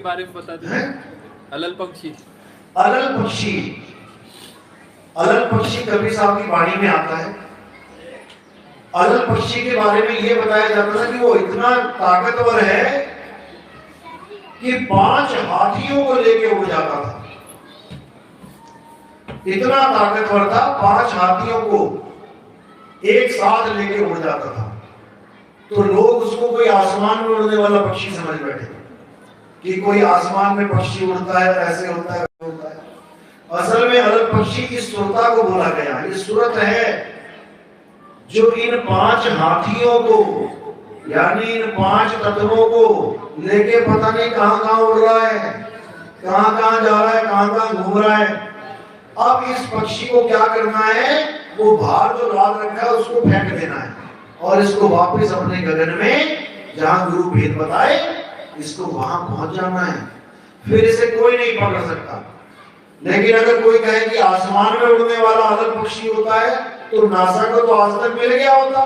बारे में बता दें। अलल पक्षी, अलल पक्षी, अलल पक्षी कबीर साहब की वाणी में आता है। अलल पक्षी के बारे में यह बताया जाता है कि वो इतना ताकतवर है कि 5 हाथियों को लेके उड़ जाता था। इतना ताकतवर था, 5 हाथियों को एक साथ लेके उड़ जाता था। तो लोग उसको कोई आसमान में उड़ने वाला पक्षी समझ बैठे कि कोई आसमान में पक्षी उड़ता है, ऐसे होता है, होता है। असल में अलल पक्षी की सुरता को बोला गया। ये सूरत है जो इन 5 हाथियों को, यानी इन 5 तत्वों को लेके पता नहीं कहां कहां उड़ रहा है, कहां कहां जा रहा है, कहां कहां घूम रहा है। अब इस पक्षी को क्या करना है, वो भार जो लाद रखा है उसको फेंक देना है और इसको वापस अपने गगन में, जहां गुरु भेद बताए, इसको वहां पहुंच जाना है। फिर इसे कोई नहीं पकड़ सकता। लेकिन अगर कोई कहे कि आसमान में उड़ने वाला अलग पक्षी होता है, तो नासा को तो आज तक मिल गया होता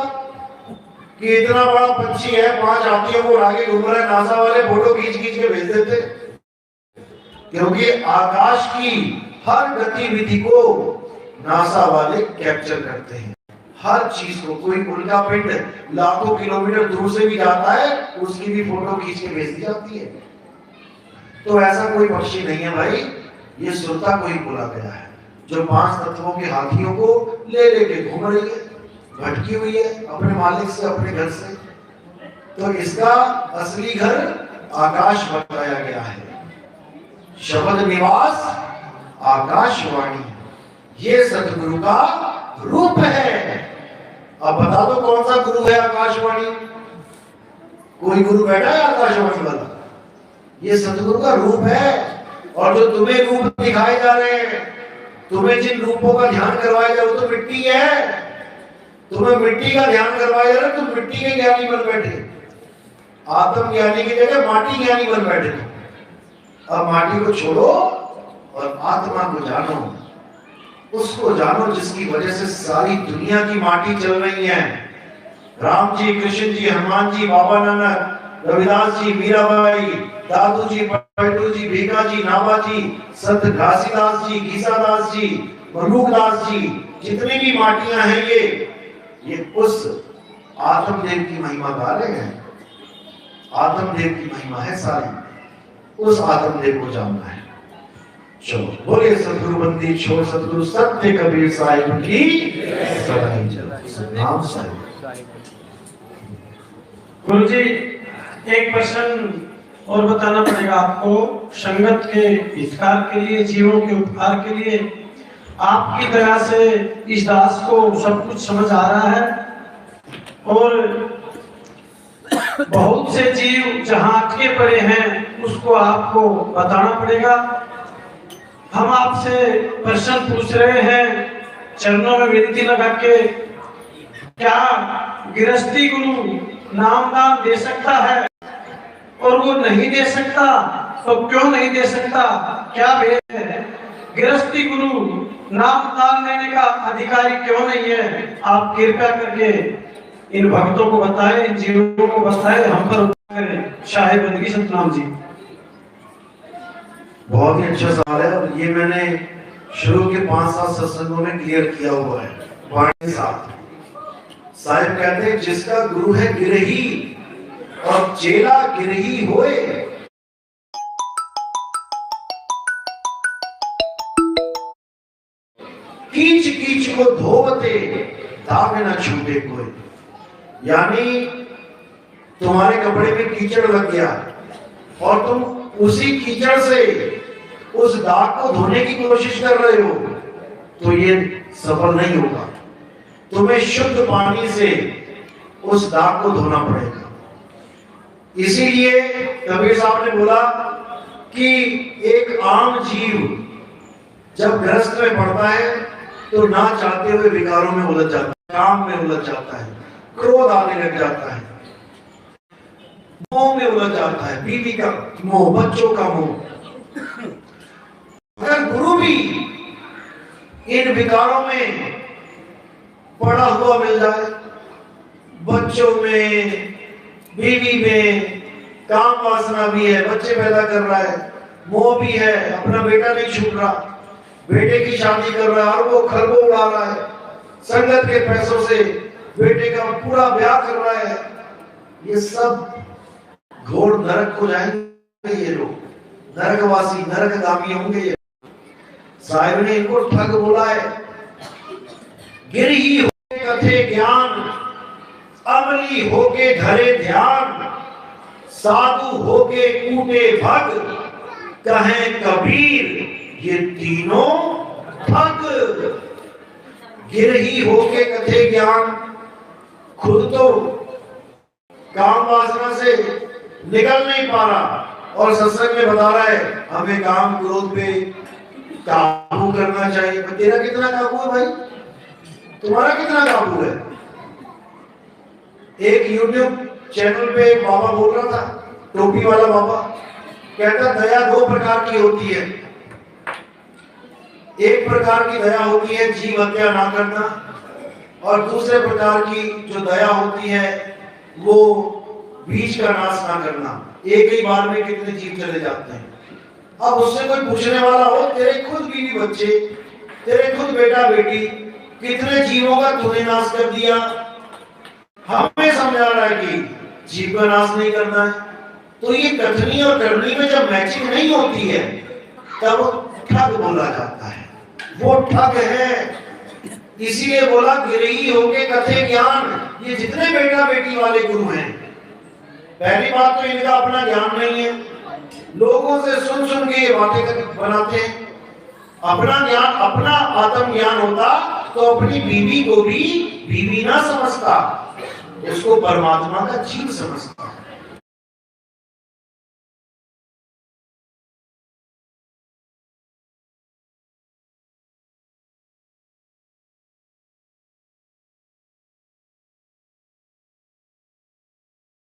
कि इतना बड़ा पक्षी है, 5 हाथियों को आगे घूम रहा है, नासा वाले फोटो खींच खींच के भेज देते। क्योंकि आकाश की हर गतिविधि को नासा वाले कैप्चर करते हैं। हर चीज को, कोई उल्का पिंड लाखों किलोमीटर दूर से भी जाता है, उसकी भी फोटो खींच के भेज दी जाती है। तो ऐसा कोई पक्षी नहीं है भाई, ये सुरता को ही बोला गया है, जो 5 तत्वों के हाथियों को ले लेके घूम रही है, भटकी हुई है अपने मालिक से, अपने घर से। तो इसका असली घर आकाश बताया गया है। शब्द निवास आकाशवाणी, ये सतगुरु का रूप है। अब बता दो कौन सा गुरु है आकाशवाणी? कोई गुरु बैठा है आकाशवाणी वाला? ये सतगुरु का रूप है। और जो तुम्हें रूप दिखाए जा रहे हैं, तुम्हें जिन रूपों का ध्यान करवाया जा रहा है, तो मिट्टी है। तुम्हें मिट्टी का ध्यान करवाया जा रहा है, तुम मिट्टी के ज्ञानी बन बैठे। आत्म ज्ञानी की जगह माटी ज्ञानी बन बैठे। अब माटी को छोड़ो और आत्मा को जानो। उसको जानो जिसकी वजह से सारी दुनिया की माटी चल रही है। राम जी, कृष्ण जी, हनुमान जी, बाबा नानक, रविदास जी, मीराबाई, दादू जी, पलटू जी, भीखा जी, नाभा जी, संत घासीदास जी, गीसादास जी, मनुकदास जी, जितनी भी माटियां हैं, ये उस आत्मदेव की महिमा गा रहे हैं। आत्मदेव की महिमा है सारी, उस आत्मदेव को जानना है। चलो बोले सतगुरु बंदी छोड़ सतगुरु सत्य कबीर साहिब की नाम साहिब। गुरु जी, एक प्रश्न और बताना पड़ेगा आपको। संगत के हितकार के लिए, जीवों के उपकार के लिए, आपकी दया से इस दास को सब कुछ समझ आ रहा है और बहुत से जीव जहां अटके पड़े हैं उसको आपको बताना पड़ेगा। हम आपसे प्रश्न पूछ रहे हैं, चरणों में विनती लगा के, क्या गृहस्थी गुरु नामदान दे सकता है? और वो नहीं दे सकता तो क्यों नहीं दे सकता? क्या भेद है? गृहस्थी गुरु नामदान देने का अधिकारी क्यों नहीं है? आप कृपया करके इन भक्तों को बताएं, इन जीवों को बताएं, हम पर उपकार करें। शाहे बंदगी सतनाम जी। बहुत ही अच्छा सवाल है और ये मैंने शुरू के 5-7 सत्संगों में क्लियर किया हुआ है। वाणी साहिब कहते हैं, जिसका गुरु है गिरही और चेला गिरही होए। कीच कीच को धोवते दाग न छूटे कोई। यानी तुम्हारे कपड़े में कीचड़ लग गया और तुम उसी कीचड़ से उस दाग को धोने की कोशिश कर रहे हो, तो ये सफल नहीं होगा। तुम्हें शुद्ध पानी से उस दाग को धोना पड़ेगा। इसीलिए कबीर साहब ने बोला कि एक आम जीव जब ग्रस्त में पड़ता है तो ना चाहते हुए विकारों में उलझ जाता है, काम में उलझ जाता है, क्रोध आने लग जाता है, मोह में उलझ जाता है, बीवी का मोह, बच्चों का मोह। अगर गुरु भी इन विकारों में पड़ा हुआ मिल जाए, बच्चों में, बीवी में, काम वासना भी है, बच्चे पैदा कर रहा है, मोह भी है, अपना बेटा नहीं छूट रहा, बेटे की शादी कर रहा है और वो खरबों उड़ा रहा है, संगत के पैसों से बेटे का पूरा ब्याह कर रहा है। ये सब घोर नरक को जाएंगे, ये लोग नरकवासी नरकगामी होंगे। ये साहिब ने इनको ठग बोला है। गिर ही होके कथे ज्ञान, अमली होके धरे ध्यान, साधु होके कूटे भग, कहें कबीर ये तीनों ठग। गिर ही होके कथे ज्ञान, खुद तो काम वासना से निकल नहीं पा रहा और सत्संग में बता रहा है हमें काम क्रोध पे काबू करना चाहिए। तेरा कितना काबू है भाई? तुम्हारा कितना काबू है? एक YouTube चैनल पे एक बाबा बोल रहा था, टोपी वाला बाबा, कहता दया दो प्रकार की होती है। एक प्रकार की दया होती है जीव हत्या ना करना, और दूसरे प्रकार की जो दया होती है वो बीज का नाश ना करना। एक ही बार में कितने जीव चले जाते हैं। अब उससे कोई पूछने वाला हो, तेरे खुद बीवी बच्चे, तेरे खुद बेटा बेटी, कितने जीवों का तूने नाश कर दिया। हमें समझा रहा है कि जीव का नाश नहीं करना है। तो ये कथनी और करनी में जब मैचिंग नहीं होती है तब ठग बोला जाता है, वो ठग है। इसीलिए बोला गिरही होके कथे ज्ञान। ये जितने बेटा बेटी वाले गुरु हैं, पहली बात तो इनका अपना ज्ञान नहीं है, लोगों से सुन सुन के ये बातें बनाते हैं। अपना ज्ञान, अपना आत्म ज्ञान होता तो अपनी बीवी को भी बीवी ना समझता, उसको परमात्मा का जीव समझता।